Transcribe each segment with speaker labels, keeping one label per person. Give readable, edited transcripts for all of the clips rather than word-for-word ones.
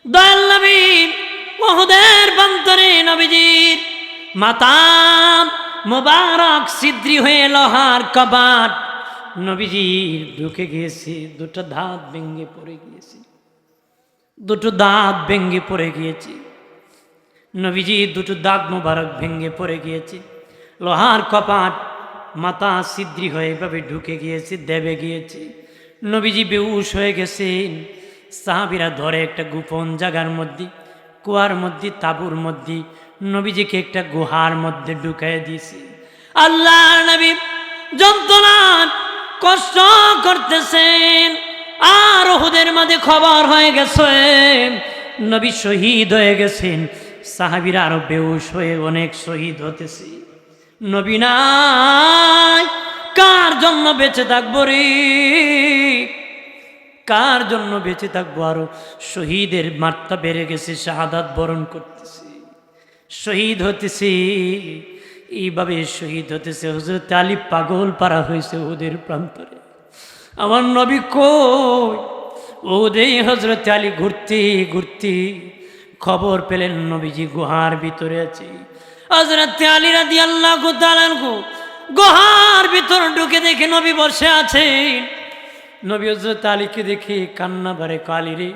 Speaker 1: দয়াল নবী উহুদের প্রান্তরে নবীজির মাথা মোবারক ছিদ্রি হয়ে লোহার কবাট নবীজির ঢুকে গিয়েছে, দুটো দাঁত ভেঙে পড়ে গিয়েছে, দুটো দাঁত ভেঙে পড়ে গিয়েছে। নবীজি দুটো দাঁত মোবারক ভেঙে পড়ে গিয়েছে, লোহার কপাট মাথা ছিদ্রি হয়ে এভাবে ঢুকে গিয়েছে, দেবে গিয়েছে। নবীজি বেহুশ হয়ে গেছেন। সাহাবীরা ধরে একটা গোপন জায়গার মধ্যে, কুয়ার মধ্যে, তাঁবুর মধ্যে নবীজিকে একটা গুহার মধ্যে ঢুকাই দিয়েছে। আল্লাহ নবী যন্ত্রণার কষ্ট করতেছেন। আর উহুদের মাঝে খবর হয়ে গেছে নবী শহীদ হয়ে গেছেন। সাহাবীরা আরো বেহুশ হয়ে অনেক শহীদ হতেছে। নবী নাই, কার জন্য বেঁচে থাকবো রে, কার জন্য বেঁচে থাকবো? আরো শহীদের মাত্রা বেড়ে গেছে, শাহাদাত বরণ করতেছে, শহীদ হতেছে। এইভাবে শহীদ হতেছে। হযরত আলী পাগল পারা হয়েছে ওদের প্রান্তরে। আমার নবী কই? ওদে হযরত আলী ঘুরতে ঘুরতে খবর পেলেন নবীজি গুহার ভিতরে আছে। হযরত আলী রাদিয়াল্লাহু তাআলা গুহার ভিতর ঢুকে দেখে নবী বসে আছেন। নবী হযরত আলীকে দেখে কান্না ভরে, আলী রে,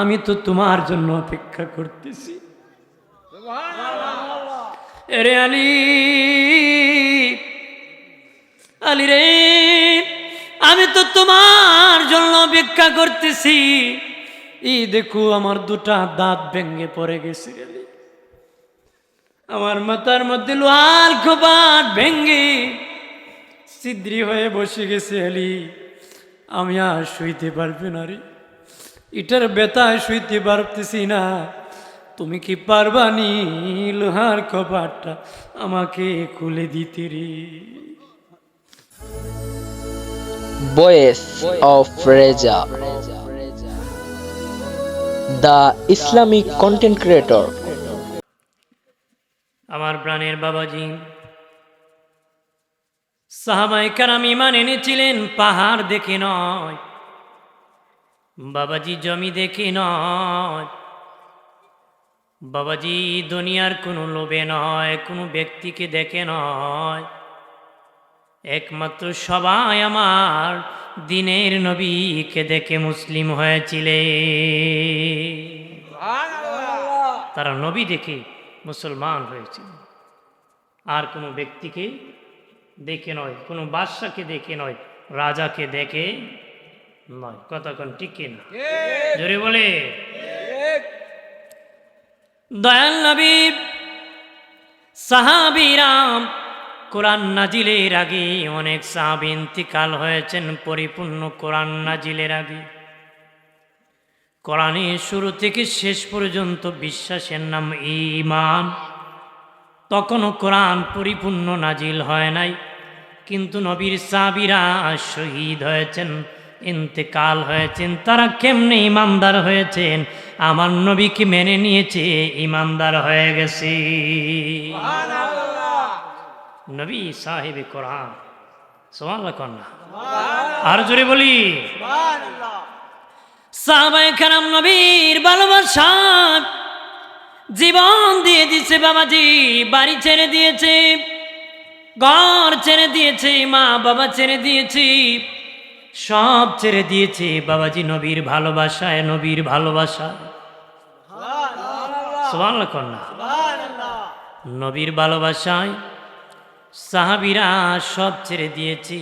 Speaker 1: আমি তো তোমার জন্য অপেক্ষা করতেছি। এরে আলী, আলী রে, আমি তো তোমার জন্য অপেক্ষা করতেছি। এই দেখো আমার দুটা দাঁত ভেঙে পড়ে গেছে, আলী আমার মাথার মধ্যে লোহার কপাট ভেঙে ছিদ্রি হয়ে বসে গেছে। আলী আমি আর শুইতে পারবে না রে, এটার ব্যথায় শুইতে পারতেছি না। তুমি কি পারবানি লোহার কপাটটা আমাকে খুলে দিতে রে?
Speaker 2: Voice of Reza, the Islamic content creator.
Speaker 1: আমার প্রাণের বাবাজি, সাহাবায়ে কেরাম ঈমান এনেছিলেন পাহাড় দেখে নয়, বাবাজি জমি দেখে নয়, বাবাজি দুনিয়ার কোনো লোভে নয়, কোনো ব্যক্তিকে দেখে নয়। একমাত্র সবাই আমার দিনের নবীকে দেখে মুসলিম হয়েছিলেন। তারা নবী দেখে মুসলমান হয়েছিল, আর কোনো ব্যক্তিকে দেখে নয়, কোনো বাদশাকে দেখে নয়, রাজাকে দেখে নয়। কতক্ষণ ঠিক কিনা? জোরে বলে। দয়াল নবী সাহাবীরাম কোরআন নাজিলের আগে অনেক সাহাবী ইন্তিকাল হয়েছেন পরিপূর্ণ কোরআন নাজিলের আগে। কোরআনের শুরু থেকে শেষ পর্যন্ত বিশ্বাসের নাম ঈমান। তখনও কোরআন পরিপূর্ণ নাজিল হয় নাই, কিন্তু নবীর সাহাবীরা শহীদ হয়েছেন, ইন্তেকাল হয়েছেন। তারা কেমনে ইমানদার হয়েছেন? আমার নবীকে মেনে নিয়েছে, ইমানদার হয়ে গেছে। নবী সাহেবে কোরআন, সুবহানাল্লাহ কন্যা আর জোরে বলি। সাহাবায়ে কেরাম নবীর ভালোবাসা জীবন দিয়ে দিয়েছে বাবাজি, বাড়ি ছেড়ে দিয়েছে, ঘর ছেড়ে দিয়েছে, মা বাবা ছেড়ে দিয়েছে, সব ছেড়ে দিয়েছে বাবাজি নবীর ভালোবাসায়, নবীর ভালোবাসা। সুবহানাল্লাহ কন্যা। নবীর ভালোবাসায় সাহাবীরা সব ছেড়ে দিয়েছে।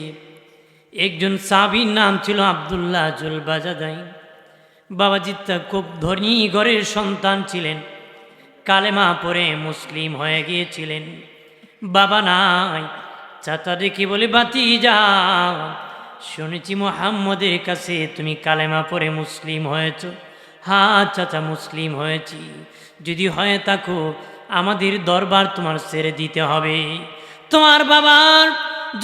Speaker 1: একজন সাহাবীর নাম ছিল আব্দুল্লাহ জুলবাজাদাই। বাবাজি তা খুব ধনী ঘরের সন্তান ছিলেন, কালেমা পড়ে মুসলিম হয়ে গিয়েছিলেন। বাবা নাই, চাচা দেখি বলে, ভাতিজা শুনেছি মুহাম্মদের কাছে তুমি কালেমা পড়ে মুসলিম হয়েছ। হ্যাঁ চাচা, মুসলিম হয়েছি। যদি হয়ে থাকো আমাদের দরবার তোমার ছেড়ে দিতে হবে। তোমার বাবার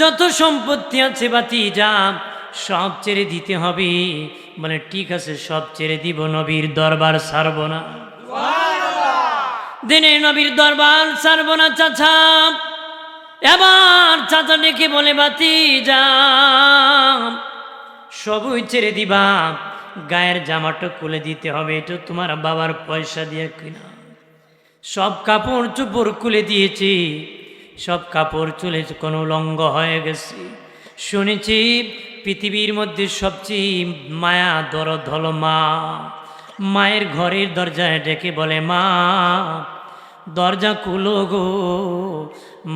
Speaker 1: যত সম্পত্তি আছে ভাতিজা সব ছেড়ে দিতে হবে। বলে ঠিক আছে, সব ছেড়ে দিব, নবীর দরবার ছাড়ব না। দিনে নবীর দরবার ছাড়ব না চাচা। এবার চাচা ডেকে বলে, ভাতিজা সবই ছেড়ে দিবা, গায়ের জামাটা খুলে দিতে হবে, এটা তোমার বাবার পয়সা দিয়ে কিনা। সব কাপড় চোপড় খুলে দিয়েছি, সব কাপড় চলে কোনো উলঙ্গ হয়ে গেছে। শুনেছি পৃথিবীর মধ্যে সবচেয়ে মায়া দরদ হলো মা। মায়ের ঘরের দরজায় ডেকে বলে, মা দরজা খুলো গো।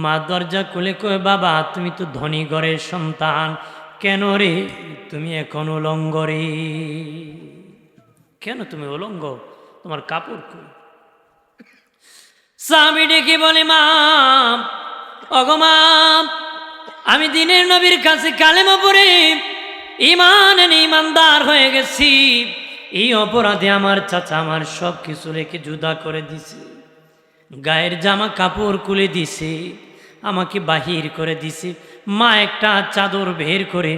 Speaker 1: মা দরজা খুলে কয়, বাবা তুমি তো ধনী ঘরের সন্তান, কেন রে তুমি এখন উলঙ্গ রে? কেন তুমি উলঙ্গ? তোমার কাপড় কই? স্বামী ডেকে বলে, মা ওগো মা, আমি দিনের নবীর কাছে কালেমা পড়ে ইমানদার হয়ে গেছি। এই অপরাধে আমার চাচা আমার সব কিছু রেখে জুদা করে দিছে, গায়ের জামা কাপড় খুলে দিছে, আমাকে বাহির করে দিছে। মা একটা চাদর বের করে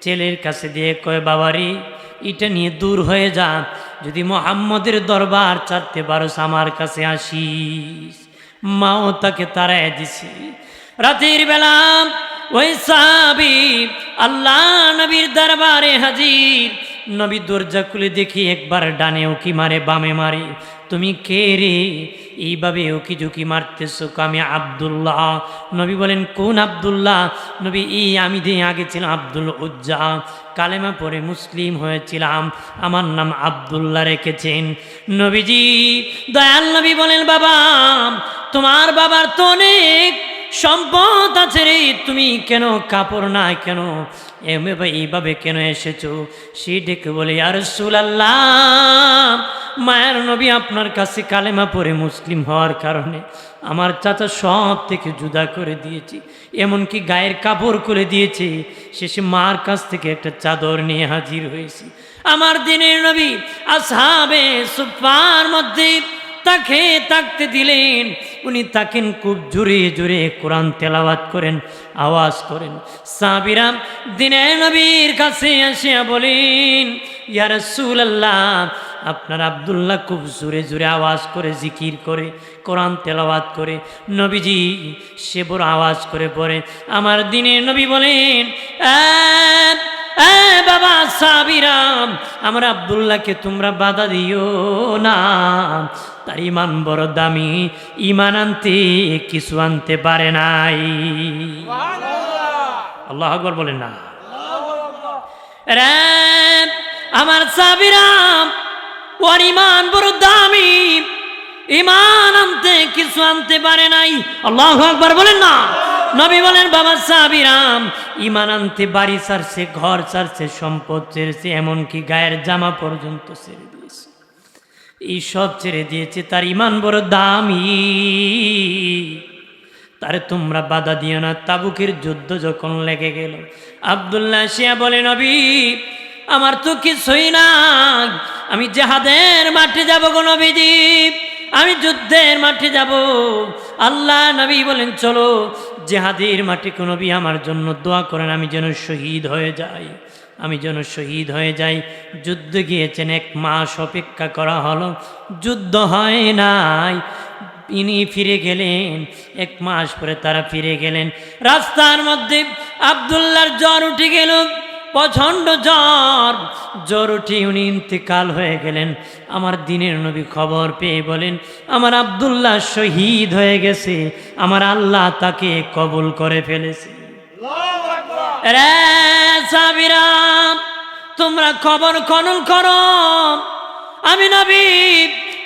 Speaker 1: ছেলের কাছে দিয়ে কয়, বাবারে এটা নিয়ে দূর হয়ে যা, যদি মোহাম্মদের দরবার চাটতে পারোস আমার কাছে আসিস। মাও তাকে তাড়ায় দিছে। রাতের বেলা ওই সাহাবী আল্লাহ নবীর দরবারে হাজির। নবী দরজা খুলে দেখি একবার ডানে উকি মারে, বামে মারে। তুমি কে রে? এইভাবে উকি ঝুঁকি মারতেছ। আমি আব্দুল্লাহ। নবী বলেন, কোন আব্দুল্লাহ? নবী আমি আগে ছিলাম আব্দুল উজ্জা, কালেমা পড়ে মুসলিম হয়েছিলাম, আমার নাম আব্দুল্লাহ রেখেছেন। নবীজি দয়াল নবী বলেন, বাবা তোমার বাবার তো অনেক সম্পদ আছে রে, তুমি কেন কাপড় না কেন এইভাবে কেন এসেছো? সে ডেকে বলে, ইয়া রাসূলুল্লাহ, মায়ের নবী আপনার কাছে কালেমা পড়ে মুসলিম হওয়ার কারণে আমার চাচা সব থেকে জুদা করে দিয়েছি, এমনকি গায়ের কাপড় করে দিয়েছে। শেষে মার কাছ থেকে একটা চাদর নিয়ে হাজির হয়েছি। আমার দিনের নবী আসহাবে সুফার মধ্যে তাকে থাকতে দিলেন। উনি থাকেন খুব জোরে জোরে কোরআন তেলাওয়াত করেন, আওয়াজ করেন। সাহাবীরা দিনের নবীর কাছে আসিয়া বলেন, ইয়া রাসূলুল্লাহ, আপনার আব্দুল্লাহ খুব জোরে জোরে আওয়াজ করে জিকির করে, কোরআন তেলাওয়াত করে। নবীজি সে বড় আওয়াজ করে পড়ে। আমার দিনের নবী বলেন, বাবা সাহাবীরা, আমার আব্দুল্লাহকে তোমরা বাধা দিও না, তার ইমান বড় দামি, ইমান আনতে কিছু আনতে পারে নাই। আল্লাহু আকবার বলেন না? আমার সাহাবীরা, ওর ইমান বড় দামি, ইমান আনতে কিছু আনতে পারে নাই। আল্লাহু আকবার বলেন না? নবী বলেন, বাবা সাহাবীরা, ইমান আনতে বাড়ি ছাড়ছে, ঘর ছাড়ছে, সম্পদ ছেড়েছে, এমনকি গায়ের জামা পর্যন্ত ছেড়ে দিয়েছে। এই সব ছেড়ে দিয়েছে, তার ইমান বড় দামি, তারে তোমরা বাধা দিও না। তাবুকের যুদ্ধ যখন লেগে গেল, আব্দুল্লাহ শিয়া বলে, নবী আমার তো কিছুই না, আমি জিহাদের মাঠে যাব গো নবীজি, আমি যুদ্ধের মাঠে যাব। আল্লাহ নবী বলেন, চলো জিহাদের মাঠে কোন নবী আমার জন্য দোয়া করেন, আমি যেন শহীদ হয়ে যাই, আমি যেন শহীদ হয়ে যাই। যুদ্ধ গিয়েছেন, 1 মাস অপেক্ষা করা হলো, যুদ্ধ হয় নাই। ইনি ফিরে গেলেন, 1 মাস পরে তারা ফিরে গেলেন। রাস্তার মধ্যে আব্দুল্লাহর জ্বর উঠে গেল, প্রচণ্ড জ্বর উঠে উনি ইন্তেকাল হয়ে গেলেন। আমার দিনের নবী খবর পেয়ে বলেন, আমার আব্দুল্লাহ শহীদ হয়ে গেছে, আমার আল্লাহ তাকে কবুল করে ফেলেছে। রে সাহাবীরা, তোমরা খবর খনন করো, আমি নবী,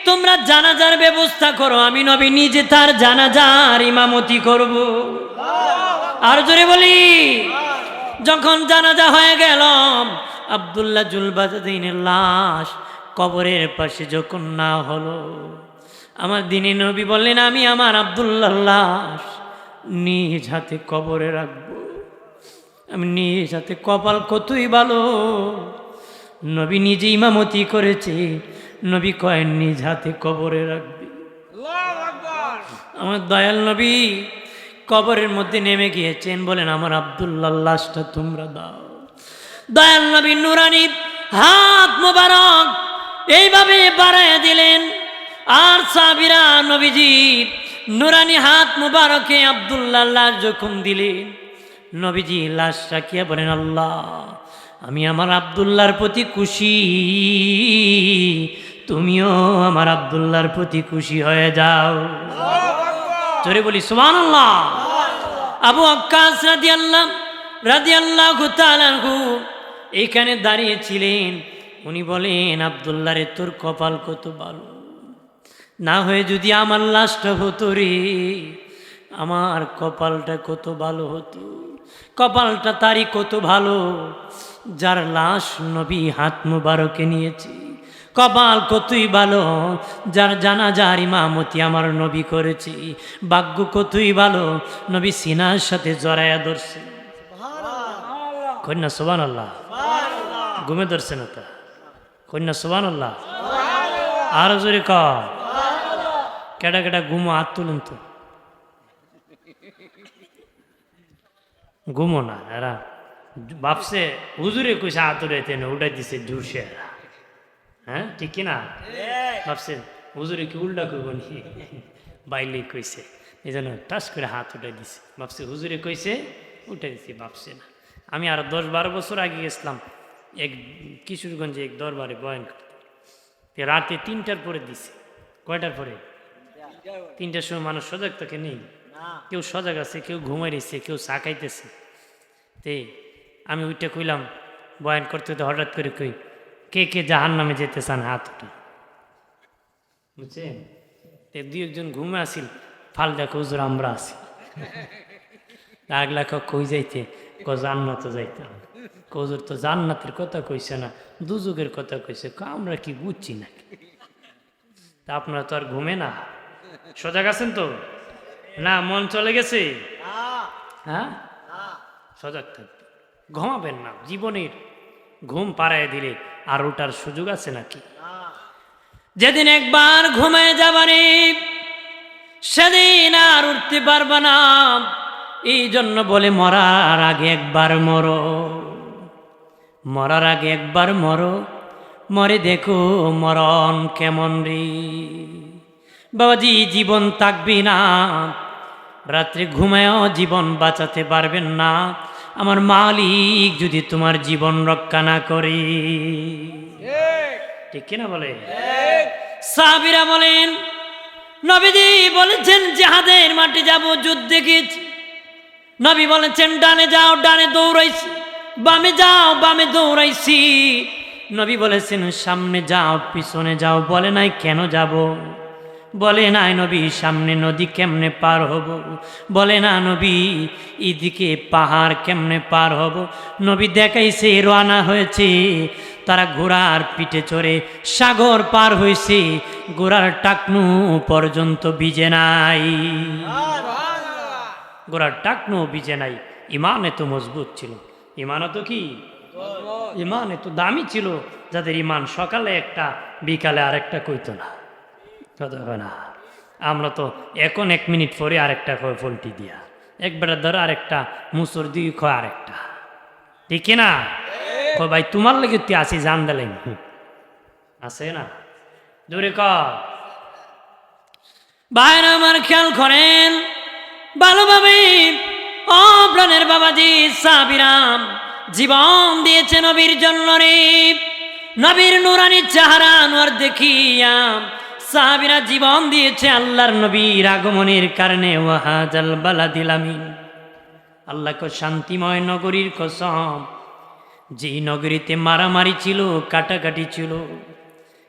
Speaker 1: তোমরা জানাজার ব্যবস্থা করো, আমি নবী নিজে তার জানাজার ইমামতি করব। আর জোরে বলি, যখন জানাজা হয়ে গেল, আব্দুল্লাহ জুলবাজাদিনের লাশ কবরের পাশে যখন না হলো, আমার দিনে নবী বললেন, আমি আমার আব্দুল্লাহর লাশ নিজ হাতে কবরে রাখবো। আমি নিজ হাতে, কপাল কতই ভালো, নবী নিজে ইমামতি করেছে। নবী কয়েন নিজ হাতে কবরে রাখবে। আমার দয়াল নবী কবরের মধ্যে নেমে গিয়েছেন, বলেন, আমার আব্দুল্লাহর লাশটা তোমরা দাও। দয়াল নবী নুরানি হাত মোবারক এইভাবে বাড়ায় দিলেন, আর সাহাবীরা নবীজি নুরানি হাত মোবারকে আব্দুল্লাহর লাশ যখন দিলেন, নবীজি লাশ রাখিয়া বলেন, আল্লাহ আমি আমার আব্দুল্লাহর প্রতি খুশি, তুমিও আমার আব্দুল্লাহর প্রতি খুশি হয়ে যাও। জোরে বলি সুবহানাল্লাহ। আবু আক্কাস রাদিয়াল্লাহু তাআলা আনহু এইখানে দাঁড়িয়েছিলেন। উনি বলেন, আব্দুল্লাহ রে, তোর কপাল কত ভালো, না হয়ে যদি আমার লাশটা হতো রে, আমার কপালটা কত ভালো হতো। কপালটা তারই কত ভালো যার লাশ নবী হাত মুবারকে নিয়েছে। কপাল কতই ভালো যার জানাজার ইমামতি আমার নবী করেছি। ভাগ্য কতই ভালো নবী সিনার সাথে জড়াইয়া ধরছে। কন্যা সুবহানাল্লাহ। ঘুমে ধরছে না তা, কন্যা সুবহানাল্লাহ। আরো জোরে ক, কেডা কেডা ঘুমো হাত তুলুন তো। ঘুমো না, এরা ভাবছে হুজুরে কইসে আতুরে তেনে উল্টাই দিছে জুরসে। হ্যাঁ ঠিক কিনা? ভাবছে হুজুরে কি উল্টা করব নি, বাইলে কইছে, এই জন্য টাস করে হাত উঠাই দিছে। ভাবছে হুজুরে কইছে উঠাই দিছে, ভাবছে না। আমি আর 10-12 বছর আগে গেছিলাম এক কিশোরগঞ্জে এক দরবারে বয়ান করতে। রাতে 3টার পরে দিছে। কয়টার পরে? 3টার সময়। মানুষ সজাগ থাকে নেই, কেউ সজাগ আছে, কেউ ঘুমাই রয়েছে, কেউ চা খাইতেছে। তে আমি ওইটা কইলাম বয়ান করতে, তো হঠাৎ করে কই, কে কে জাহান্নামে যেতে চান হাত উঠা। বুঝছেন? তে 2-1 ঘুমে আসিল, ফাল দেখো হুজুর আমরা আছি। আগলা কই যাইতে, জান্নাত যাইতাম। হুজুর তো জান্নাতের কথা কইছে না, দুজুগের কথা কইছে। আমরা কি বুঝছি নাকি? তা আপনারা তো আর ঘুমে না, সজাগ আছেন তো না? মন চলে গেছে? হ্যাঁ, সজাগ থাকবে, ঘুমাবেন না। জীবনের ঘুম পাড়ায় দিলে আর ওটার সুযোগ আছে নাকি? যেদিন একবার ঘুমায় যাবারে সেদিন আর উঠতে পারবে না। এই জন্য বলে মরার আগে একবার মরো, মরার আগে একবার মরো, মরে দেখো মরণ কেমন রে। বাবাজি, জীবন থাকবে না, রাত্রে ঘুমায়ও জীবন বাঁচাতে পারবেন না আমার মালিক যদি তোমার জীবন রক্ষা না করে। ঠিক কিনা বলে? সাহাবীরা বলেন, নবীজি বলেছেন জিহাদের মাঠে যাব, যুদ্ধে গেছি। নবী বলেছেন ডানে যাও, ডানে দৌড়াইছি, বামে যাও, বামে দৌড়াইছি। নবী বলেছেন সামনে যাও, পিছনে যাও। বলে নাই কেন যাব? বলে নাই নবী সামনে নদী কেমনে পার হব? বলে না নবী এদিকে পাহাড় কেমনে পার হব? নবী দেখাইছে রওনা হয়েছে, তারা ঘোড়ার পিঠে চড়ে সাগর পার হয়েছে, ঘোড়ার টাকনু পর্যন্ত ভিজে নাই। ঘোড়ার টাকনু ভিজে নাই। ইমান এত মজবুত ছিল। ইমান তো কি? ইমান এত দামি ছিল যাদের ইমান সকালে একটা বিকালে আরেকটা কইতো না। না, আমরা তো এখন 1 মিনিট পরে আরেকটা কয় পোল্ট্রি দিয়া, একবার ধরো আরেকটা মুসর দিয়ে খয় আরেকটা। ঠিক না? ভাই তোমার লেগে তুই আসি জান দিলেন আছে না? জোরে ক ভাইরা আমার, খেয়াল করেন ভালোভাবে। ও প্রাণের বাবাজি, সাহাবীরাম জীবন দিয়েছে নবীর জন্য রে। নবীর নুরানি চেহারা আনোয়ার দেখিয়া সাহাবীরা জীবন দিয়েছে আল্লাহর নবীর আগমনের কারণে। ওয়াহাজাল বালাদিল আমিন, আল্লাহকে শান্তিময় নগরীর কসম, যেই নগরীতে মারামারি ছিল, কাটাকাটি ছিল,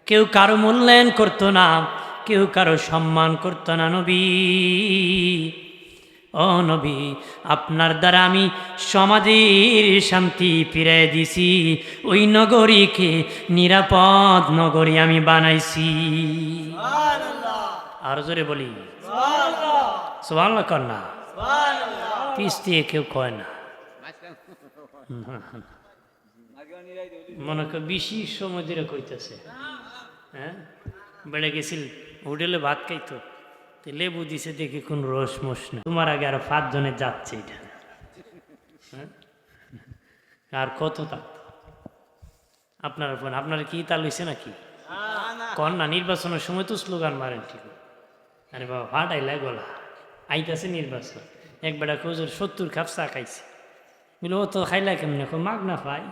Speaker 1: কেউ কারো মূল্যায়ন করতো না, কেউ কারো সম্মান করতো না। নবী, ও নবী, আপনার দ্বারা আমি সমাজের শান্তি ফিরিয়ে দিছি। ওই নগরীকে নিরাপদ নগরী আমি বানাইছি। আর জোরে বলি সুবহানাল্লাহ। কন্যা পিস দিয়ে কেউ কয় না, মনে কর বেশি সময় ধরে কইতেছে। হ্যাঁ, বেড়ে গেছিল হোটেলে ভাত খাইতো, লেবু দিছে দেখি কোন রস মস না। তোমার আগে আর 5 জনে যাচ্ছে এটা। আর কত থাকতো আপনার ফোন? আপনার কি তাল হইছে নাকি? কন না, নির্বাচনের সময় তো স্লোগান মারেন ঠিক। আরে বাবা, ফাটাইলা গলা, আইতাছে নির্বাচন। এক বেড়া হুজুর 70 কাপ চা খাইছে, বলে ও তো খাইলা কেমনে? মাগ না পাই।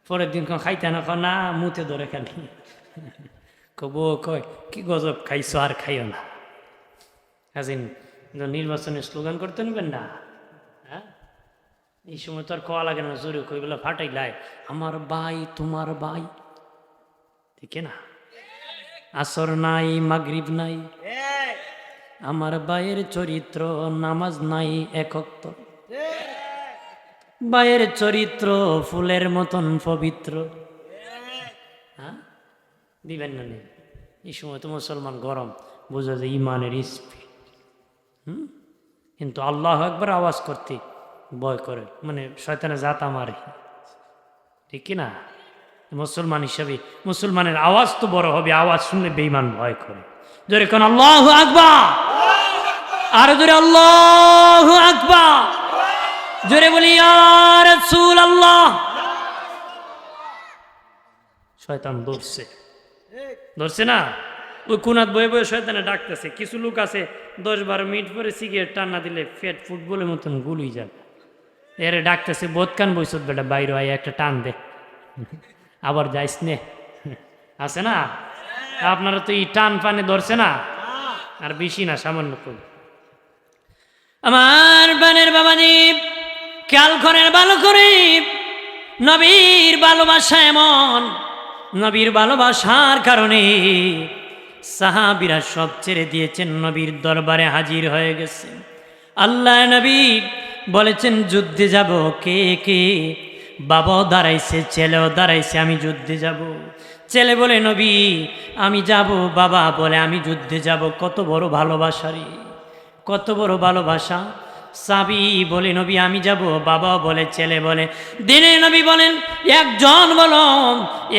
Speaker 1: পরের দিন খাইতে না না মুতে ধরে খালি কব কয় কি গজব খাইছো আর খাইও না। হাজিন নির্বাচনে স্লোগান করতে নেবেন না, হ্যাঁ এই সময় তো আর কোয়া লাগে না, জোরে কইগুলো ফাটাইলাই আমার ভাই তোমার ভাই, ঠিক না? আসর নাই মাগরিব নাই, আমার ভাইয়ের চরিত্র নামাজ নাই একক তো, ভাইয়ের চরিত্র ফুলের মতন পবিত্র। হ্যাঁ দিবেন না নেই, এই সময় তো মুসলমান গরম, বোঝা যায় ইমানের স্পিড। কিন্তু আল্লাহ একবার আওয়াজ করতে ভয় করে, মানে শয়তানে জাতা মারে, ঠিক কিনা? মুসলমান হিসাবে মুসলমানের আওয়াজ তো বড় হবে, আওয়াজ শুনলে বেঈমান ভয় করে। জোরে কোন আল্লাহু আকবার, আর জোরে আল্লাহু আকবার, জোরে বলি ইয়া রাসূলুল্লাহ। শয়তান ধরছে না, ওই কোনাত বয়ে বয়ে শয়তানে ডাকতেছে। কিছু লোক আছে 10-12 মিনিট পরে সিগারেট টান্না দিলে ফেট ফুটবলের মতন গুলি যাবে, এরে ডাকতেছে বোধকান বইসত বেটা বাইরে আয় একটা টান দে, আবার যাইস নে, আছে না? আপনারা তো এই টান পানে ধরছে না, আর বেশি না, সামান্য কই। আমার বানের বাবাজি খেয়াল করেন ভালো করে, নবীর ভালোবাসা এমন, নবীর ভালোবাসার কারণে সাহাবীরা সব ছেড়ে দিয়েছেন, নবীর দরবারে হাজির হয়ে গেছে। আল্লাহ নবী বলেছেন যুদ্ধে যাব, কে কে? বাবাও দাঁড়াইছে, ছেলেও দাঁড়াইছে, আমি যুদ্ধে যাব। ছেলে বলে নবী আমি যাব, বাবা বলে আমি যুদ্ধে যাব। কত বড় ভালোবাসা রে, কত বড় ভালোবাসা। সাবি বলে নবী আমি যাব, বাবা বলে, ছেলে বলে। দিনে নবী বলেন একজন বলো,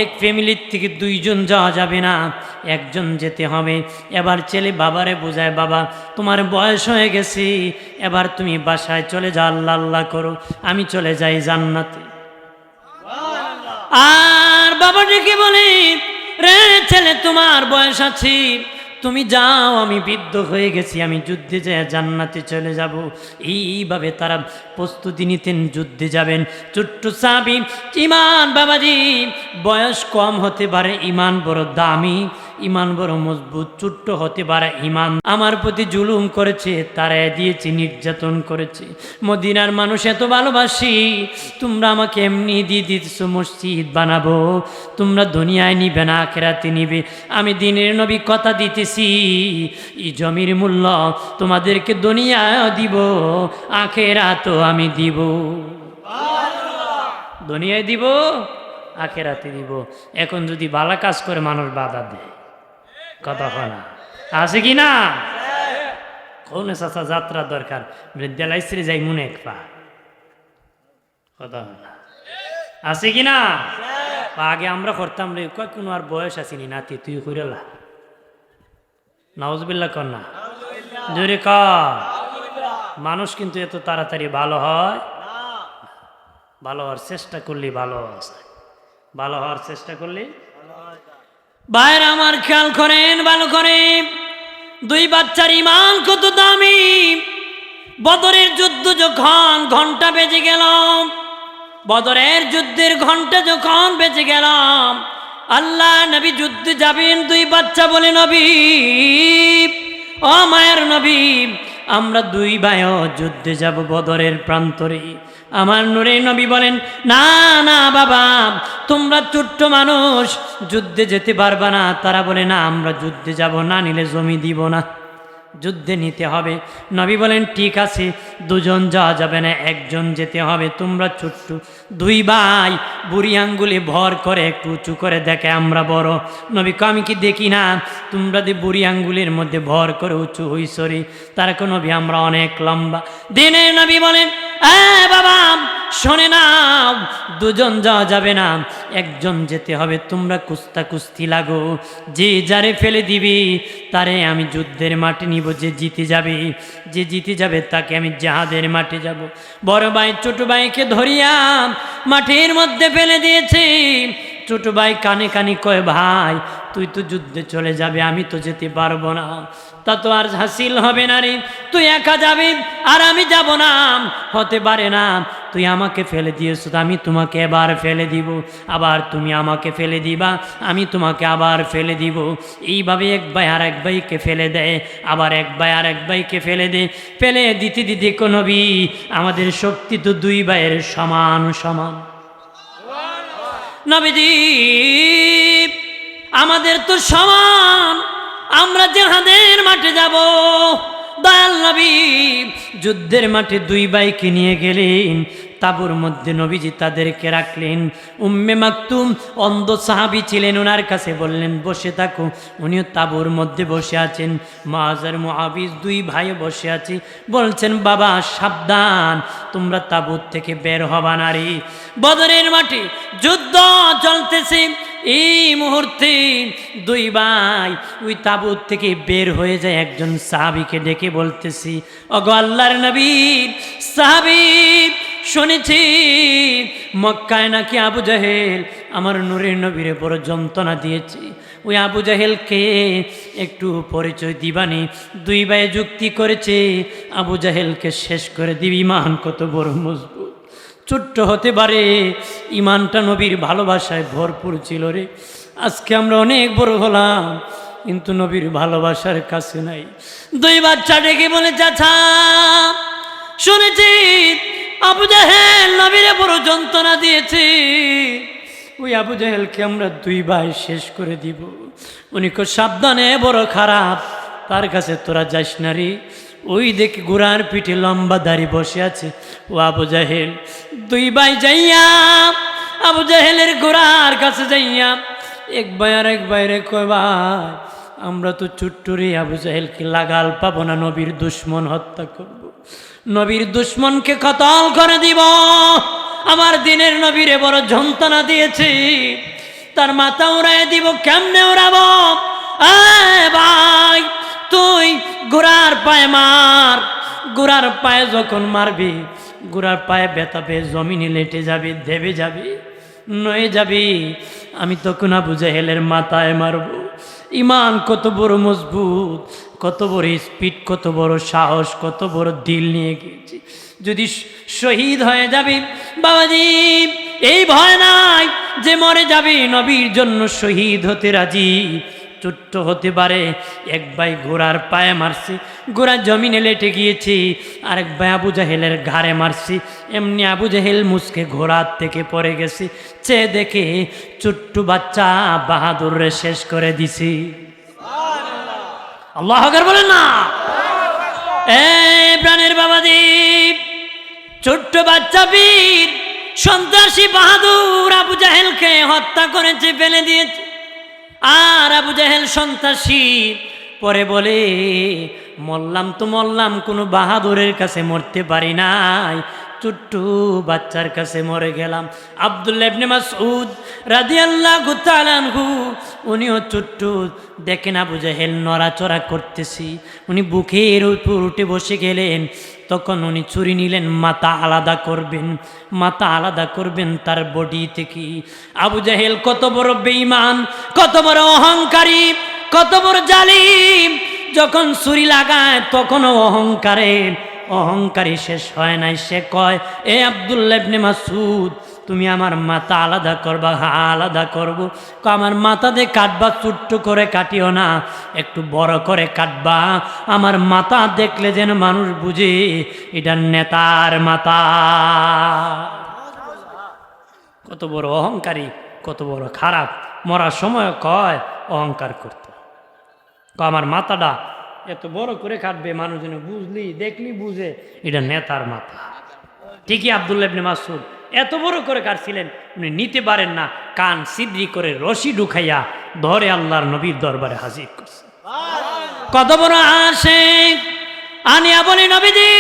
Speaker 1: এক ফ্যামিলির থেকে 2 জন যাওয়া যাবে না, একজন যেতে হবে। এবার ছেলে বাবারে বোঝায়, বাবা তোমার বয়স হয়ে গেছে, এবার তুমি বাসায় চলে যাও, আল্লাহ আল্লাহ করো, আমি চলে যাই জান্নাতে। আর বাবা ডেকে বলে, রে ছেলে তোমার বয়স আছে, তুমি যাও, আমি বৃদ্ধ হয়ে গেছি, আমি যুদ্ধে যাই জান্নাতে চলে যাব। এইভাবে তারা প্রস্তুতি নিতেন, যুদ্ধে যাবেন। ছোট্ট সাহাবী, ইমান বাবাজি বয়স কম হতে পারে, ইমান বড় দামি, ইমান বড় মজবুত। ছোট্ট হতে পারে, ইমান আমার প্রতি জুলুম করেছে, তারাই দিয়েছে, নির্যাতন করেছে। মদিনার মানুষ এত ভালোবাসি, তোমরা আমাকে এমনি দিয়ে দিতেছ মসজিদ বানাবো, তোমরা দুনিয়ায় নিবে না আখিরাতে নিবে। আমি দিনের নবী কথা দিতেছি, এই জমির মূল্য তোমাদেরকে দুনিয়ায় দিব, আখিরাতেও আমি দিব। দুনিয়ায় দিব, আখিরাতে দিব। এখন যদি ভালো কাজ করে মানুষ বাধা দেয়, কথা হয় না, আছে কি না? কোন চাচা যাত্রা দরকার, বিদ্যালয় শ্রী যাই মনে এক পা, কথা হয় না, আছে কি না? আগে আমরা করতাম রে, কয় কোনো আর বয়স আসিনি নাতি, তুই কইরা নাউজুবিল্লাহ কর না, জোরে ক। মানুষ কিন্তু এত তাড়াতাড়ি ভালো হয়, ভালো হওয়ার চেষ্টা করলে ভালো হয়, ভালো হওয়ার চেষ্টা করলে। ভাইয়ের আমার খেয়াল করেন ভালো করে, 2 বাচ্চার ইমান কত দামি। বদরের যুদ্ধ যখন ঘন্টা বেজে গেল, বদরের যুদ্ধের ঘন্টা যখন বেজে গেল, আল্লাহ নবী যুদ্ধে যাবেন। 2 বাচ্চা বলে, নবী ও মায়ের নবী, আমরা 2 ভাইও যুদ্ধে যাব বদরের প্রান্তরে। আমার নূরে নবী বলেন, না না বাবা, তোমরা ছোট্ট মানুষ, যুদ্ধে যেতে পারবা না। তারা বলে, না আমরা যুদ্ধে যাব, না নিলে জমি দিব না, যুদ্ধে নিতে হবে। নবী বলেন, ঠিক আছে, 2 জন যাওয়া যাবে না, 1 জন যেতে হবে। তোমরা ছোট্ট 2 ভাই, বুড়ি আঙ্গুলে ভর করে একটু উঁচু করে দেখে আমরা বড়। নবী কয়, আমি কি দেখি না? তোমরা যে বুড়ি আঙ্গুলের মধ্যে ভর করে উঁচু হইছরি, তার কোন নবী আমরা অনেক লম্বা। দিনে নবী বলেন, বাবা শোনে না, 2 জন যাওয়া যাবে না, 1 জন যেতে হবে। তোমরা কুস্তি লাগো, যে যারে ফেলে দিবি তারে আমি যুদ্ধের মাঠে নিব। যে জিতে যাবে তাকে আমি জাহাদের মাঠে যাব। বড় ভাই ছোট ভাইকে ধরিয়া মাঠের মধ্যে ফেলে দিয়েছে। ছোট ভাই কানে কানে কয়, ভাই তুই তো যুদ্ধে চলে যাবে, আমি তো যেতে পারবো না, তা তো আর হাসিল হবে না রে, তুই একা যাবি আর আমি যাব না, হতে পারে না, তুই আমাকে ফেলে দিয়েছো, আমি তোমাকে এবার ফেলে দিব, আবার তুমি আমাকে ফেলে দিবা, আমি তোমাকে আবার ফেলে দিব। এইভাবে এক ভাই আর এক ভাইকে ফেলে দেয়, আবার এক ভাই আর এক ভাইকে ফেলে দেয়, ফেলে দিতে দিতে কোন নবী, আমাদের শক্তি তো দুই ভাইয়ের সমান সমান। নবীজি আমাদের তো সমান, আমরা জিহাদের মাঠে যাব। দয়াল নবী যুদ্ধের মাঠে দুই ভাইকে নিয়ে গেলেন, তাঁবুর মধ্যে নবীজি তাদেরকে রাখলেন। উম্মে মাকতুম অন্ধ সাহাবী ছিলেন, ওনার কাছে বললেন বসে থাকো, উনিও তাঁবুর মধ্যে বসে আছেন। মুআয আর মুআবিজ দুই ভাই বসে আছে, বলছেন বাবা সাবধান, তোমরা তাঁবুর থেকে বের হবা না রে, বদরের মাঠে যুদ্ধ চলতেছে। এই মুহূর্তে দুই ভাই ওই তাঁবুত থেকে বের হয়ে যায়, একজন সাহাবীকে ডেকে বলতেছি, ওগো আল্লাহর নবী, সাহাবী শুনেছি মক্কায় নাকি আবু জাহেল আমার নূরের নবীরে বড় যন্ত্রণা দিয়েছে, ওই আবু জাহেলকে একটু পরিচয় দিবানি। দুই ভাই যুক্তি করেছে, আবু জাহেলকে শেষ করে দিবি, ইমান কত বড় মজবুত, ছোট্ট হতে পারে, ইমানটা নবীর ভালোবাসায় ভরপুর ছিল রে। আজকে আমরা অনেক বড় হলাম, কিন্তু নবীর ভালোবাসার কাছে নাই। দুই বাচ্চা ডেকে বলে, চাচা শুনেছি আবু জাহেল নবীরে বড় যন্ত্রণা দিয়েছে, ওই আবু জাহেলকে আমরা দুই ভাই শেষ করে দিব। উনি কো সাবধানে, বড় খারাপ, তার কাছে তোরা যাস না রে। ওই দেখি ঘোড়ার পিঠে লম্বা দাড়ি বসে আছে ও আবু জাহেল। দুই ভাই যাইয়া আবু জাহেলের ঘোড়ার কাছে যাইয়া এক ভাই আর এক ভাইরে কয়, ভাই আমরা তো ছোট্ট রে, আবু জাহেলকে লাগাল পাবো না, নবীর দুশ্মন হত্যা করব, নবীর দুশ্মনকে কতল করে দিব, আমার দিনের নবীরে বড় যন্ত্রণা দিয়েছে, তার মাথা উড়াই দিব, কেমনে উড়াবো? ভাই তুই ঘোড়ার পায়ে মার, ঘোড়ার পায়ে যখন মারবি ঘোড়ার পায়ে ব্যথা পেয়ে জমিনে লেটে যাবি, দেবে যাবি, নয়ে যাবি, আমি তখন আবু জাহেলের মাথায় মারব। ইমান কত বড় মজবুত, কত বড় স্পিড, কত বড় সাহস, কত বড় দিল নিয়ে গিয়েছি। যদি শহীদ হয়ে যাবি বাবাজি, এই ভয় নাই যে মরে যাবি, নবীর জন্য শহীদ হতে রাজি। ছোট্ট হতে পারে, এক ভাই ঘোড়ার পায়ে মারছি, ঘোড়া জমিনে লেটে গিয়েছি, আরেক ভাই আবু জাহেলের ঘাড়ে মারছি, এমনি আবু জাহেল মুসকে ঘোড়ার থেকে পড়ে গেছি, চেয়ে দেখে ছোট্ট বাচ্চা বাহাদুরে শেষ করে দিছি। আল্লাহু আকবার বলেন না? প্রাণের বাবাজি, ছোট্ট বাচ্চা বীর সন্ত্রাসী বাহাদুর আবু জাহেলকে হত্যা করেছে, ফেলে দিয়েছে। আর আবু জাহেল সন্ত্রাসী পরে বলে, মরলাম তো মরলাম, কোনো বাহাদুরের কাছে মরতে পারি নাই, ছোট্ট বাচ্চার কাছে মরে গেলাম। আব্দুল্লাহ ইবনে মাসউদ রাদিয়াল্লাহু তাআলা আনহু, উনিও ছোট্ট, দেখেন আবু জাহেল নড়াচড়া করতেছি, উনি বুকের উপর উঠে বসে গেলেন। তখন উনি ছুরি নিলেন, মাথা আলাদা করবেন, মাথা আলাদা করবেন তার বডি থেকে। আবু জাহেল কত বড় বেঈমান, কত বড় অহংকারী, কত বড় জালিম, যখন ছুরি লাগায় তখনও অহংকারী শেষ হয় নাই। সে কয়, এ আব্দুল্লাহ ইবনে মাসউদ, তুমি আমার মাথা আলাদা করবা? হ্যাঁ আলাদা করব। আমার মাথা দিয়ে কাটবা, ছোট্ট করে কাটিও না, একটু বড় করে কাটবা, আমার মাথা দেখলে যেন মানুষ বুঝে এটা নেতার মাথা। কত বড় অহংকারী, কত বড় খারাপ, মরার সময় কয় অহংকার করতে, আমার মাথাটা এত বড় করে কাটবে, মানুষ যেন বুঝলি দেখলি বুঝে এটা নেতার মাথা। ঠিকই আব্দুল্লাহ ইবনে মাসউদ এত বড় করে কাটছিলেন, উনি নিতে পারেন না, কান সিদ্রি করে রশি ঢুকাইয়া ধরে আল্লাহর নবীর দরবারে হাজির করছে। কত বড় আশিক, আনিয়া বলি, নবীজি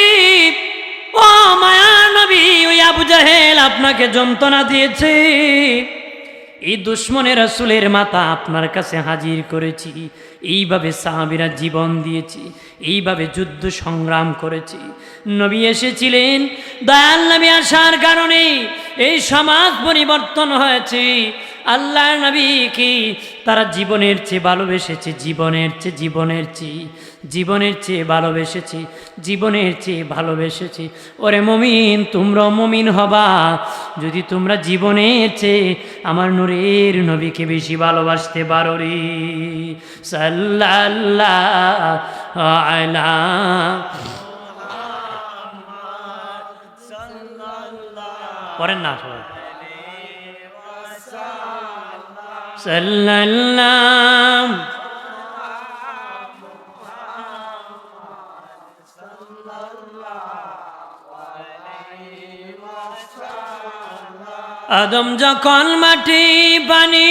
Speaker 1: ও মায়ার নবী, ওই আবু জাহেল আপনাকে যন্ত্রণা দিয়েছে, এই দুশ্মনের রাসূলের মাথা আপনার কাছে হাজির করেছি। এইভাবে সাহাবীরা জীবন দিয়েছি, এইভাবে যুদ্ধ সংগ্রাম করেছি। নবী এসেছিলেন, দয়াল নবী আসার কারণে এই সমাজ পরিবর্তন হয়েছে। আল্লাহ নবী কি তারা জীবনের চেয়ে ভালোবেসেছে, জীবনের চেয়ে জীবনের চেয়ে জীবনের চেয়ে ভালোবেসেছি, জীবনের চেয়ে ভালোবেসেছি। ওরে মমিন, তোমরা মমিন হবা যদি তোমরা জীবনের চেয়ে আমার নূরের নবীকে বেশি ভালোবাসতে পারো রে। সাল্লাল্লাহু আলা পড়েন না সবাই। সাল্লাল্লাহু আদম যখন মাটি পানি,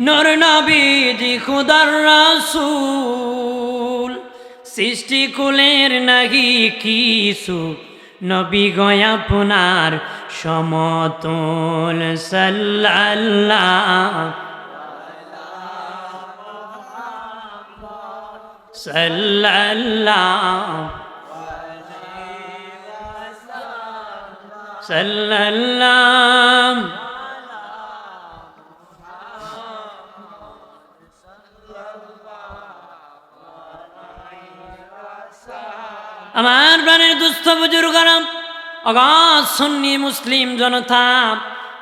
Speaker 1: নূর নবীজি খুদার রাসূল, সৃষ্টি কুলের নাহি কিছু, নবী গয় আপনার সমতুল। সাল্লাল্লাহু সাল্লাল্লাহু সাল্লাল্লাহু আমার প্রাণের দুস্থ বুজুর্গরা, অগাধ সুন্নি মুসলিম জনতা,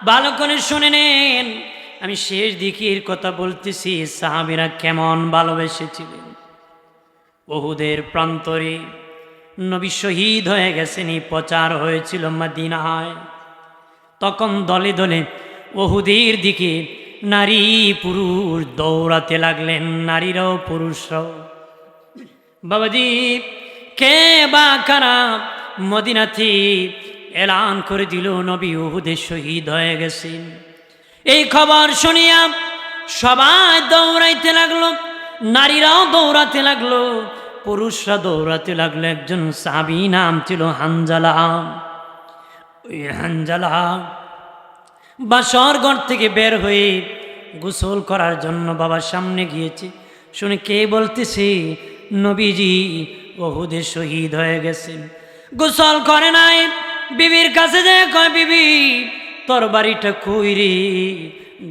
Speaker 1: ভালো করে শুনে নেন। আমি শেষ দিকের কথা বলতেছি, সাহাবীরা কেমন ভালোবেসেছিলেন। উহুদের প্রান্তরে নবী শহীদ হয়ে গেছেন, এই প্রচার হয়েছিল মদিনায়। তখন দলে দলে উহুদের দিকে নারী পুরুষ দৌড়াতে লাগলেন, নারীরাও পুরুষরাও। বাবাজি, কে বা কারা মদিনাতে এলান করে দিল নবী উহুদে শহীদ হয়ে গেছেন। এই খবর শুনিয়া সবাই দৌড়াইতে লাগলো, নারীরাও দৌড়াতে লাগলো, পুরুষরা দৌড়াতে লাগলো। একজন সাহাবী নাম ছিল হানজালা। ওই হানজালা বাসর ঘর থেকে বের হয়ে গোসল করার জন্য বাবার সামনে গিয়েছে। শুনে কে বলতেছে, নবীজি উহুদে শহীদ হয়ে গেছেন। গোসল করে নাই, বিবির কাছে যে কয়, বিবি তরবারিটা কই রে,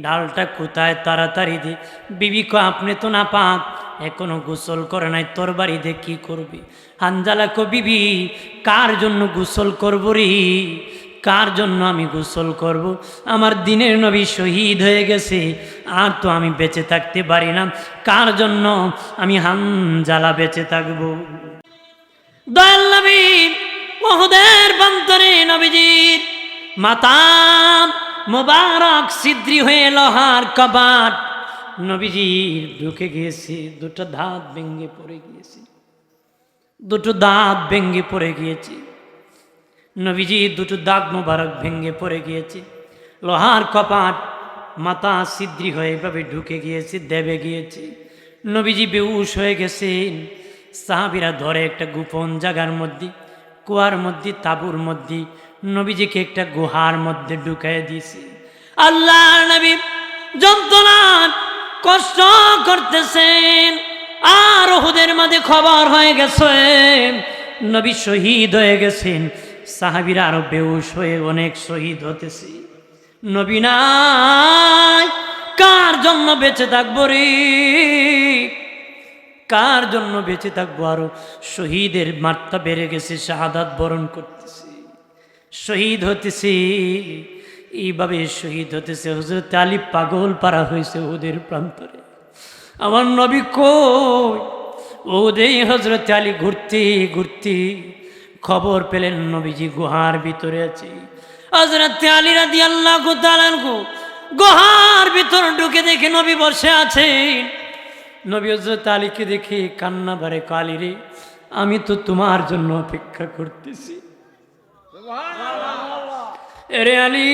Speaker 1: ডালটা কোথায়, তাড়াতাড়ি দে। বিবি কয়, আপনি তো না পাক, এখনো গোসল করে নাই, তরবারি দিয়ে কি করবি? হানজালা কয়, বিবি কার জন্য গোসল করবো রে, কার জন্য আমি গোসল করব? আমার দিনের নবী শহীদ হয়ে গেছে, আর তো আমি বেঁচে থাকতে পারি না, কার জন্য আমি হানজালা বেঁচে থাকব? দয়াল নবী উহুদের প্রান্তরে নবীজির মাথা মোবারক ছিদ্রি হয়ে লোহার কবাট নবীজির ঢুকে গিয়েছে, দুটো দাঁত ভেঙে পড়ে গিয়েছে, দুটো দাঁত ভেঙে পড়ে গিয়েছে। নবীজি দুটো দাঁত মোবারক ভেঙে পড়ে গিয়েছে, লোহার কপাট মাথা ছিদ্রি হয়ে এভাবে ঢুকে গিয়েছে, দেবে গিয়েছে। নবীজি বেহুশ হয়ে গেছেন। সাহাবীরা ধরে একটা গোপন জায়গার মধ্যে, কুয়ার মধ্যে, তাঁবুর মধ্যে নবীজিকে একটা গুহার মধ্যে ঢুকাই দিয়েছে। আল্লাহ নবী যন্ত্রণার কষ্ট করতেছেন, আর উহুদের মাঝে খবর হয়ে গেছে নবী শহীদ হয়ে গেছেন। সাহাবীরা আরো বেহুশ হয়ে অনেক শহীদ হতেছে। নবী নাই, কার জন্য বেঁচে থাকবো রে, কার জন্য বেঁচে থাকবো? আরো শহীদের মাত্রা বেড়ে গেছে, শাহাদাত বরণ করতেছে, শহীদ হতেছে, এইভাবে শহীদ হতেছে। হযরত আলী পাগল পারা হয়েছে ওদের প্রান্তরে। আমার নবী কই? ওদের হযরত আলী ঘুরতে ঘুরতে খবর পেলেন নবীজি গুহার ভিতরে আছে। হযরত আলী রাদিয়াল্লাহু তাআলা গুহার ভিতর ঢুকে দেখে নবী বসে আছেন। নবী হযরত আলীকে দেখে কান্না ভরে, আলী রে, আমি তো তোমার জন্য অপেক্ষা করতেছি। এরে আলী,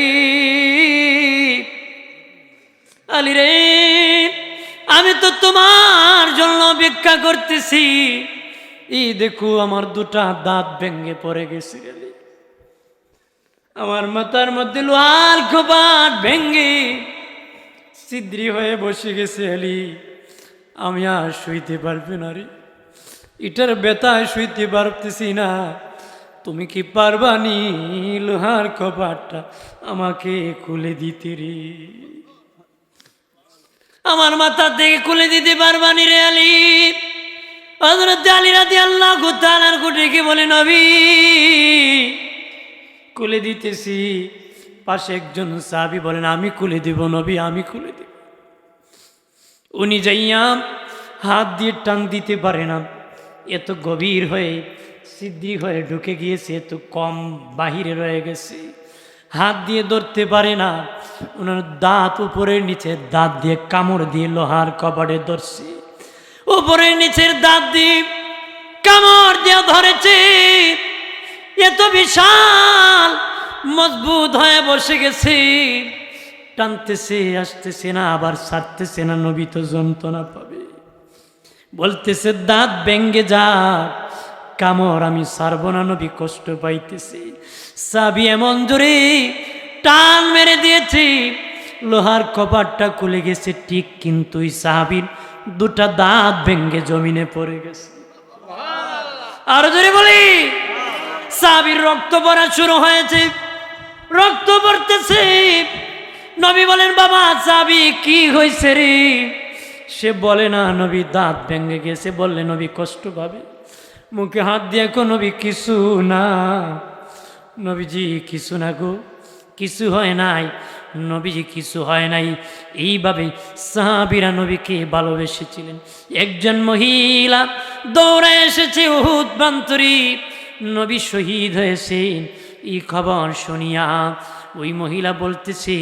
Speaker 1: আলী রে, আমি তো তোমার জন্য অপেক্ষা করতেছি। এই দেখো আমার দুটা দাঁত ভেঙে পড়ে গেছে, আমার মাথার মধ্যে লোহার কপাট ভেঙে ছিদ্রি হয়ে বসে গেছে। আলী, আমি আর শুইতে পারবে না রে, এটার ব্যথায় শুইতে পারতেছি না। তুমি কি পারবানি লোহার কপাটটা আমাকে খুলে দিতে রে? আমার মাথার থেকে খুলে দিতে পারবানি রে আলী? হযরত আলী রাদিয়াল্লাহু তাআলার ডেকে বলে, নবী খুলে দিতেছি। পাশে একজন সাহাবী বলেন, আমি খুলে দিব নবী, আমি খুলে দিব। উনি যাইয়া হাত দিয়ে টান দিতে পারে না, এত গভীর হয়ে সিদ্ধি হয়ে ঢুকে গিয়েছে, এত কম বাহিরে রয়ে গেছে, হাত দিয়ে ধরতে পারে না। ওনার দাঁত উপরের নিচে দাঁত দিয়ে কামড় দিয়ে লোহার কপাটে ধরছে, উপরের নিচের দাঁত দিয়ে কামড় দিয়ে ধরেছে। এত বিশাল মজবুত হয়ে বসে গেছে, টানতেছে, আসতেছে না, আবার ছাড়তেছে না। নবী তো যন্ত্রণা পাবে, বলতেছে দাঁত ভেঙ্গে যা, কামড় আমি ছাড়বো না নবী, কষ্ট পাইতেছি। সাবি এমন জোরে টান মেরে দিয়েছে, লোহার কপাটটা খুলে গেছে ঠিক, কিন্তু ওই সাহাবীর দুটা দাঁত ভেঙ্গে জমিনে পড়ে গেছে। আর জোরে বলি, সাহাবীর রক্ত পড়া শুরু হয়েছে, রক্ত পড়তেছে। নবী বলেন, বাবা সাহাবী কি হয়েছে রে? সে বলে না নবী দাঁত ভেঙে গেছে। বললে নবী কষ্ট পাবে, মুখে হাত দিয়ে কো নবী কিছু না। নবীজি কিছু না গো, কিছু হয় নাই। নবীজি কিছু হয় নাই। এইভাবে সাহাবীরা নবীকে ভালোবেসেছিলেন। একজন মহিলা দৌড়ে এসেছে উহুদ প্রান্তরে, নবী শহীদ হয়েছেন এই খবর শুনিয়া। ওই মহিলা বলতেছে,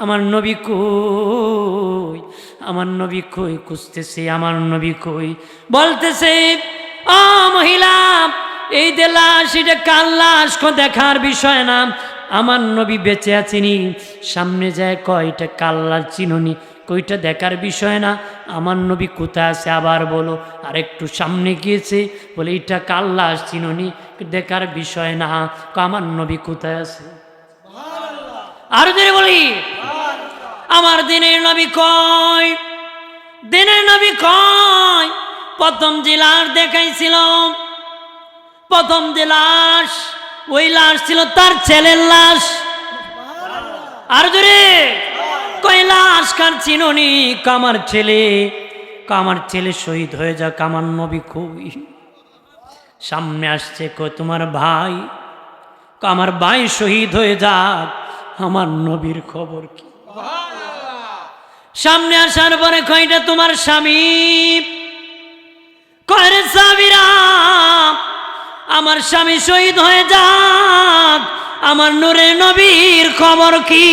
Speaker 1: আমার নবী কই, আমার নবী কই, খুঁজতেছে আমার নবী কই। বলতেছে, ও মহিলা, এই যে লাশ, এটা কার লাশ দেখার বিষয় না, আমার নবী বেঁচে আছেনি। সামনে যায় কয়, এটা কার লাশ চিনুনি, কইটা দেখার বিষয় না, আমার নবী কোথায় আছে আবার বলো। আর একটু সামনে গিয়েছে, বলে এটা কার লাশ চিনুনি, দেখার বিষয় না, আমার নবী কোথায় আছে। আর যদি বলি, আমার দিনের নবী কয়, দিনের নবী কয়। প্রথম যে লাশ দেখাইছিল, প্রথম যে লাশ, ওই লাশ ছিল তার ছেলের লাশ। আর যদি কয় লাশ কার চিনুনি, কামার ছেলে, কামার ছেলে শহীদ হয়ে যাক, আমার নবী কই। সামনে আসছে, কয় তোমার ভাই, আমার ভাই শহীদ হয়ে যাক, আমার নবীর খবর কি। সামনে আসার পরে কয়টা তোমার স্বামী, কয় রে সাবিরা, আমার স্বামী শহীদ হয়ে যাক, আমার নূরের নবীর খবর কি।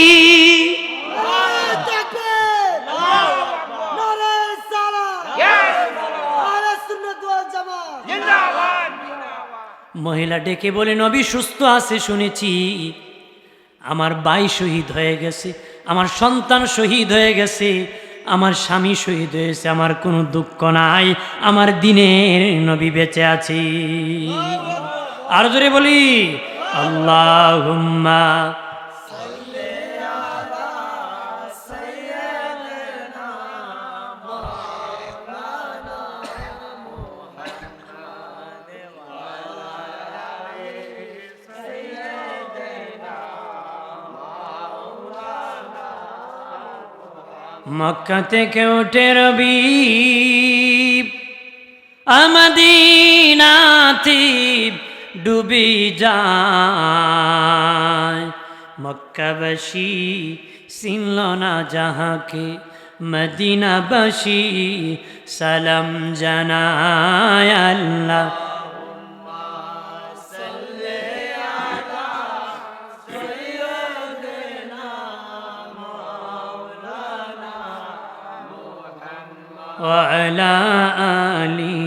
Speaker 1: মহিলা ডেকে বলে, নবী সুস্থ আছে শুনেছি, আমার ভাই শহীদ হয়ে গেছে, আমার সন্তান শহীদ হয়ে গেছে, আমার স্বামী শহীদ হয়েছে, আমার কোনো দুঃখ নাই, আমার দিনের নবী বেঁচে আছে। আর জোরে বলি, আল্লাহুম্মা মক্কা থেকে উঠে রবি মদিনাতে ডুবে যায়, মক্কাবাসী চিনল না যাহাকে, মদিনাবাসী সালাম জানায় আল্লাহ। وعلى آله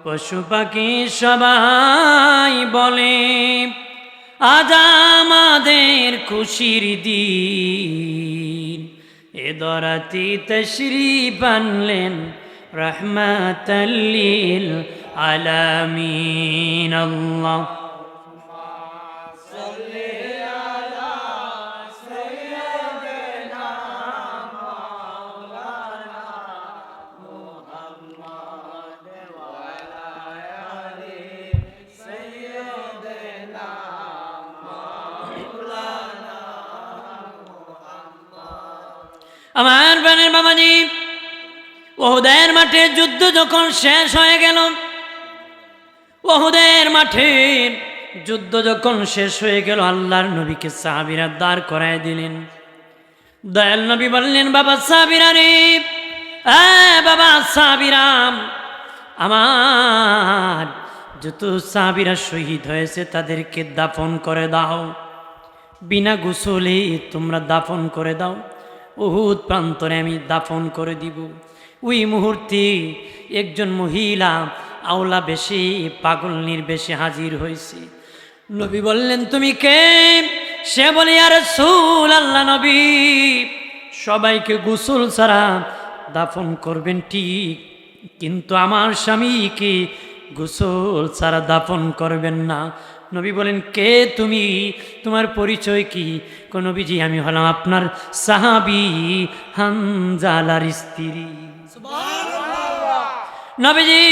Speaker 1: পশু পাখি সবাই বলে আজ আমাদের খুশির দিন, এ দরাতে তশরিফ আনলেন রহমাতাল লিল আলামিন। আল্লাহ আমার প্রাণের বাবাজি, ওহুদের মাঠে যুদ্ধ যখন শেষ হয়ে গেল, ওহুদের মাঠের যুদ্ধ যখন শেষ হয়ে গেল, আল্লাহর নবীকে সাহাবীরা দাঁড় করায় দিলেন। দয়াল নবী বললেন, বাবা সাহাবীরা রে, বাবা সাহাবীরা, আমার যত সাহাবীরা শহীদ হয়েছে তাদেরকে দাফন করে দাও, বিনা গোসলে তোমরা দাফন করে দাও, উহুদ প্রান্তরে আমি দাফন করে দিব। ওই মুহূর্তে একজন মহিলা আওলা বেশে, পাগলনির বেশে হাজির হয়েছে। নবী বললেন, তুমি কে? সে বলে, ইয়া রাসূলুল্লাহ, নবী সবাইকে গোসল ছাড়া দাফন করবেন ঠিক, কিন্তু আমার স্বামীকে গোসল ছাড়া দাফন করবেন না। নবী বলেন, কে তুমি? তোমার পরিচয় কি? নবীজি, আমি হলাম আপনার সাহাবী হানজালার স্ত্রী। নবীজি,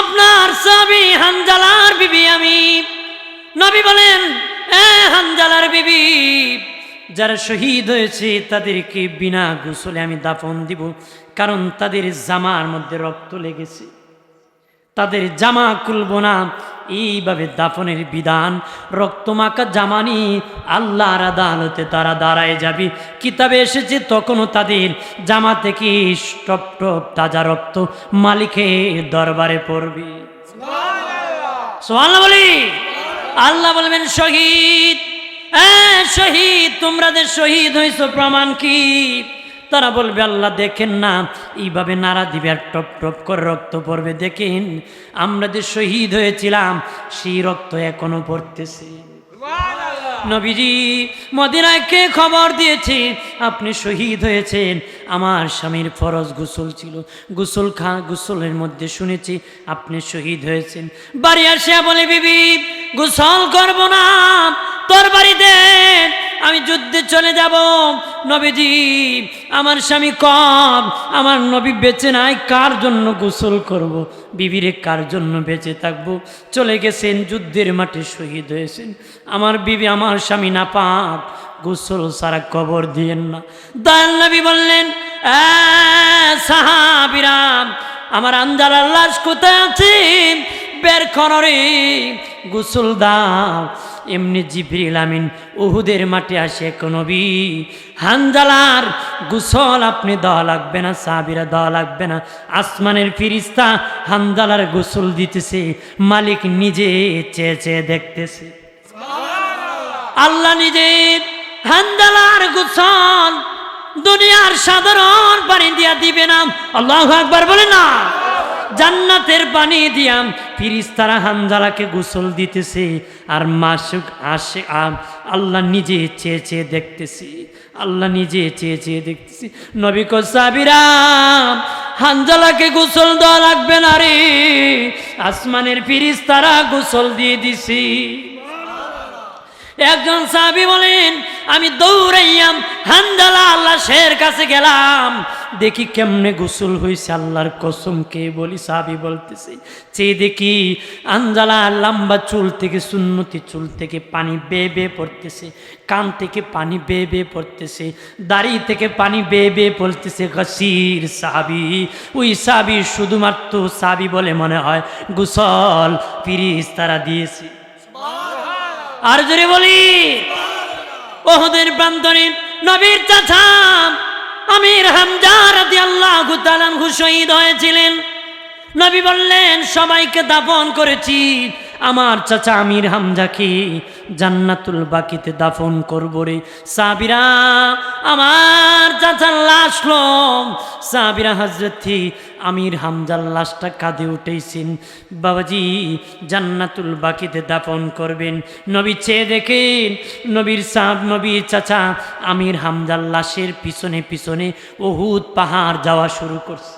Speaker 1: আপনার সাহাবী হানজালার বিবি আমি। নবী বলেন, হানজালার বিবি, যারা শহীদ হয়েছে তাদেরকে বিনা গোসলে আমি দাফন দিব, কারণ তাদের জামার মধ্যে রক্ত লেগেছে, তাদের জামা খুলব না। এইভাবে দাফনের বিধান। রক্তমাখা জামানি আল্লাহর আদালতে তারা দাঁড়ায় যাবে, কিতাবে এসেছে তখনও তাদের জামা থেকে টপ টপ তাজা রক্ত মালিকের দরবারে পড়বে। সুবহানাল্লাহ বলি। আল্লাহ বলবেন, শহীদ, শহীদ, তোমরা যে শহীদ হয়েছো প্রমাণ কি? তারা বলবে, আল্লাহ দেখেন না, এইভাবে নাড়া দিবে আর টপ টপ করে রক্ত পড়বে, দেখেন আমরা যে শহীদ হয়েছিলাম সেই রক্ত এখনো পড়তেছে। নবীজি মদিনায় কে খবর দিয়েছে আপনি শহীদ হয়েছেন? আমার স্বামীর ফরজ গোসল ছিল, গোসলের মধ্যে শুনেছি আপনি শহীদ হয়েছেন। বাড়ি আসিয়া বলে, বিবি গোসল করব না, তোর বাড়িতে আমি যুদ্ধে চলে যাব। নবীজি, আমার স্বামী কম, আমার নবী বেঁচে নাই, কার জন্য গোসল করব? বিবিরে কার জন্য বেঁচে থাকবো? চলে গেছেন, যুদ্ধের মাঠে শহীদ হয়েছেন। আমার বিবি, আমার স্বামী নাপাক, গোসল সারা কবর দিয়েন না। দয়াল নবী বললেন, সাহাবীরা, আমার হানজালার লাশ কোথায় আছে? বের করো রে, গোসল দাও। এমনি জিবরিল আমিন উহুদের মাঠে আসে, নবী হানজালার গোসল আপনি দেওয়া লাগবে না, সাহাবীরা দেওয়া লাগবে না। আসমানের ফেরেশতা হানজালার গোসল দিতেছে, মালিক নিজে চেয়ে চেয়ে দেখতেছে। আল্লাহ নিজে হানজালার গোসল দুনিয়ার সাধারণ পানি দিয়া দিবে না। আল্লাহু আকবার বলে না, জান্নাতের পানি দিয়া ফেরেশতারা হানজালাকে গোসল দিতেছে, আর মাসুক আসে আল্লাহ নিজে চেয়ে চেয়ে দেখতেছি, আল্লাহ নিজে চেয়ে চেয়ে দেখতেছি। নবী কো, সাহাবীরা, হানজালাকে গোসল দেওয়া লাগবে না রে, আসমানের ফেরেশতারা গোসল দিয়ে দিছি। একজন সাহাবী বলেন, আমি দৌড়াইয়াম হানজালা লাশের কাছে গেলাম, দেখি কেমনে গোসল হয়েছে, আল্লাহর কসম কে বলি, সাহাবী বলতেছে, চেয়ে দেখি হানজালা লম্বা চুল থেকে, সুন্নতি চুল থেকে পানি বেয়ে বেয়ে পড়তেছে, কান থেকে পানি বেয়ে বেয়ে পড়তেছে, দাড়ি থেকে পানি বেয়ে বেয়ে পড়তেছে। গাসির সাহাবী, ওই সাহাবী শুধুমাত্র সাহাবী বলে মনে হয়, গোসল ফেরেশতারা দিয়েছে। আর জোরে বলি, ওহুদের প্রান্তরে নবীর চাচা আমির হামজা রাদিয়াল্লাহু তাআলা আনহু শহীদ হয়েছিলেন। নবী বললেন, সবাইকে দাফন করেছি, আমার চাচা আমির হামজাকে জান্নাতুল বাকিতে দাফন করব রে। সাহাবীরা আমার চাচার লাশ লো, সাহাবীরা হযরত আমির হামজার লাশটা কাঁধে উঠেছেন, বাবাজি জান্নাতুল বাকিতে দাফন করবেন। নবী চেয়ে দেখেন, নবীর চাচা আমির হামজার লাশের পিছনে পিছনে উহুদ পাহাড় যাওয়া শুরু করছে।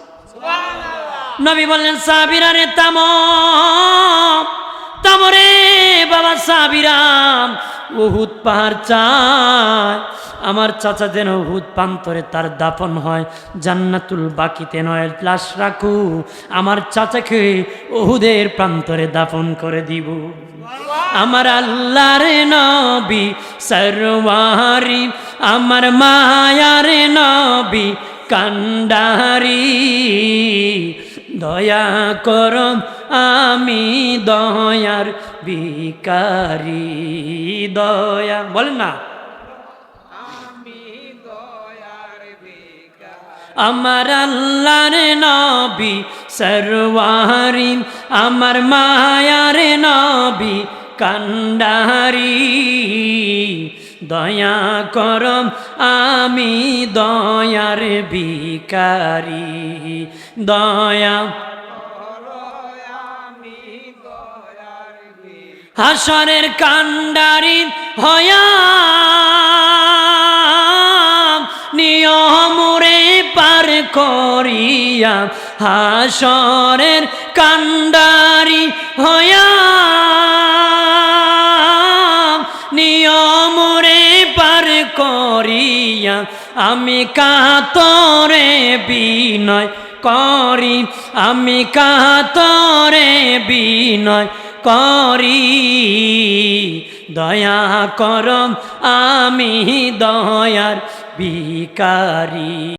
Speaker 1: নবী বললেন, সাহাবীরা রে থামো, থামো রে বাবা সাহাবীরা, উহুদ পাহাড় চায়, আমার চাচা যেন উহুদ প্রান্তরে তার দাফন হয়, জান্নাতুল বাকিতে নয়। লাশ রাখু, আমার চাচাকে উহুদের প্রান্তরে দাফন করে দিব। আমার আল্লাহর নবী সরওয়ারি আমার মায়ার নবী কান্ডারি দয়া করো আমি দয়ার ভিখারি দয়া বলেন না আমার আল্লাহর নবী সরওয়ারি আমার মায়ার নবী কান্ডারি দয়া করো আমি দয়ার ভিখারি দয়া হাসরের কান্ডারি হয়া নিয়মরে পার করিয়া হাসরের কান্ডারি হয়া নিয়মরে পার করিয়া আমি কাতরে বিনয় করি আমি কাতরে বিনয় করি দয়া করো আমি দয়ার ভিখারি